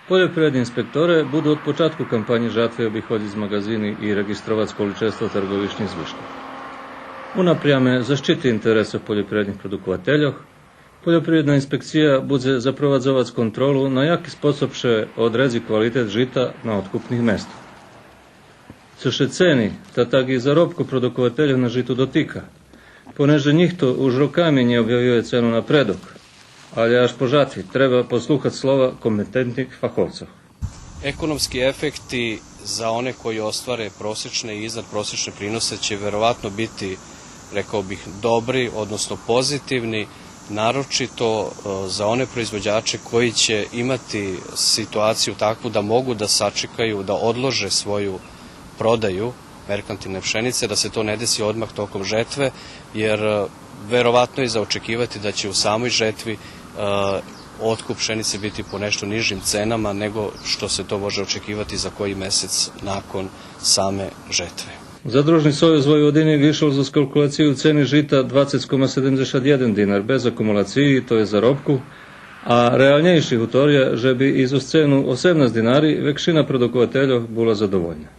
Poljoprivredni inspektore budu od počátku kampani žatve obichoditi z magazini i registrovati količestvo trgovišnih zviška. Unaprijame zaštiti interesa poljoprivrednih produkovateljov, poljoprivredna inspekcija bude zaprovadzovati kontrolu na jaki sposob še odrezi kvalitet žita na otkupnih mesta. Co še ceni, tak i zarobku produkovateljov na žitu dotika, poneže njihto už rokami nie objavljuje cenu na predok, ali až po žatvi treba posluhati slova kompetentnih fahovcev. Ekonomski efekti za one koji ostvare prosječne i iznad prosječne prinose će verovatno biti, rekao bih, dobri, odnosno pozitivni, naročito za one proizvođače koji će imati situaciju takvu da mogu da sačekaju, da odlože svoju prodaju merkantilne pšenice, da se to ne desi odmah tokom žetve, jer verovatno je za očekivati da će u samoj žetvi otkup pšenice biti po nešto nižim cenama nego što se to može očekivati za koji mesec nakon same žetve. Zadružni sojuz Vojvodini vyšel za kalkulaciju ceni žita 20,71 dinar bez akumulaciji, to je zarobku, a realnejši hutorja, že bi izo cenu 18 dinari, vekšina produkovateljov bila zadovoljna.